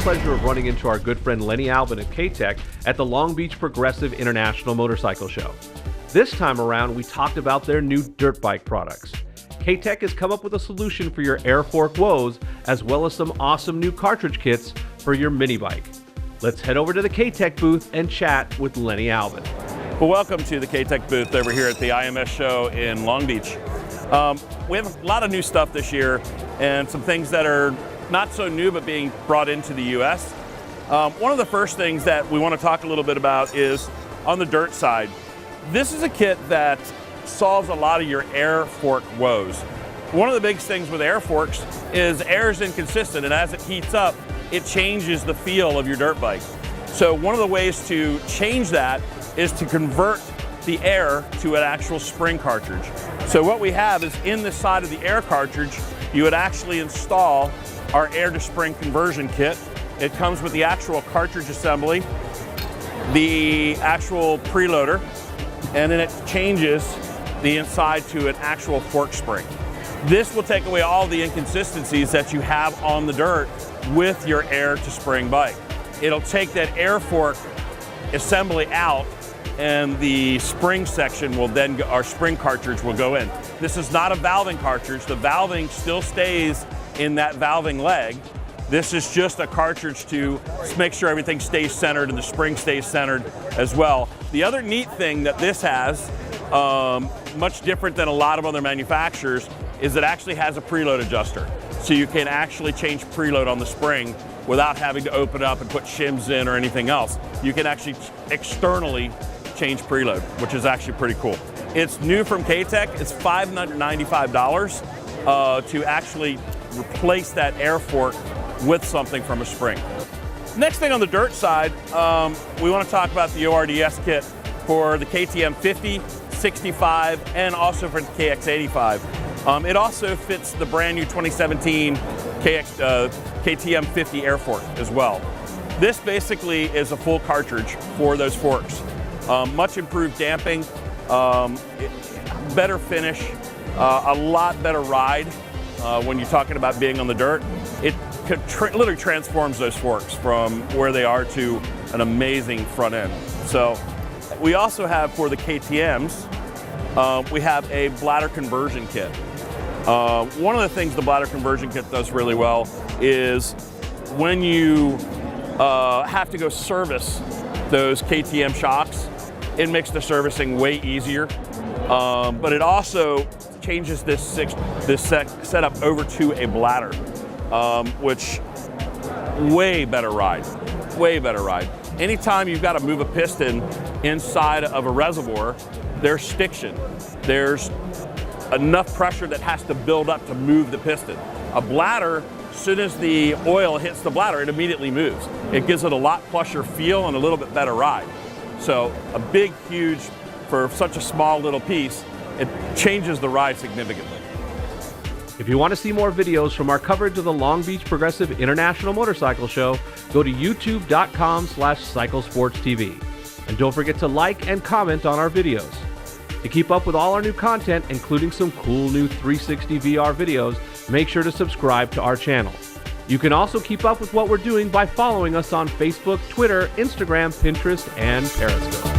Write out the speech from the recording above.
pleasure of running into our good friend Lenny Albin of KTECH at the Long Beach Progressive International Motorcycle Show. This time around, we talked about their new dirt bike products. KTECH has come up with a solution for your Airfork woes, as well as some awesome new cartridge kits for your mini bike. Let's head over to the KTECH booth and chat with Lenny Albin. Well, welcome to the KTECH booth over here at the IMS show in Long Beach. We have a lot of new stuff this year and some things that are not so new but being brought into the US. One of the first things that we want to talk a little bit about is on the dirt side. This is a kit that solves a lot of your Airfork woes. One of the big things with Airforks is air is inconsistent, and as it heats up, it changes the feel of your dirt bike. So one of the ways to change that is to convert the air to an actual spring cartridge. So what we have is in the side of the air cartridge, you would actually install our air to spring conversion kit. It comes with the actual cartridge assembly, the actual preloader, and then it changes the inside to an actual fork spring. This will take away all the inconsistencies that you have on the dirt with your air to spring bike. It'll take that Airfork assembly out, and the spring section will then, our spring cartridge will go in. This is not a valving cartridge. The valving still stays in that valving leg. This is just a cartridge to make sure everything stays centered and the spring stays centered as well. The other neat thing that this has, much different than a lot of other manufacturers, is it actually has a preload adjuster. So you can actually change preload on the spring without having to open up and put shims in or anything else. You can actually externally change preload, which is actually pretty cool. It's new from KTECH. It's $595 to actually replace that Airfork with something from a spring. Next thing on the dirt side, we want to talk about the ORDS kit for the KTM 50, 65, and also for the KX85. It also fits the brand new 2017 KTM 50 Airfork as well. This basically is a full cartridge for those forks. Much improved damping, better finish, a lot better ride when you're talking about being on the dirt. It literally transforms those forks from where they are to an amazing front end. So we also have for the KTMs, we have a bladder conversion kit. One of the things the bladder conversion kit does really well is when you have to go service those KTM shocks, it makes the servicing way easier. But it also changes this setup over to a bladder, which way better ride, way better ride. Anytime you've got to move a piston inside of a reservoir, there's stiction. There's enough pressure that has to build up to move the piston. A bladder, as soon as the oil hits the bladder, it immediately moves. It gives it a lot plusher feel and a little bit better ride. So a big, huge, for such a small little piece, it changes the ride significantly. If you want to see more videos from our coverage of the Long Beach Progressive International Motorcycle Show, go to youtube.com/cyclesportstv. And don't forget to like and comment on our videos. To keep up with all our new content, including some cool new 360 VR videos, make sure to subscribe to our channel. You can also keep up with what we're doing by following us on Facebook, Twitter, Instagram, Pinterest, and Periscope.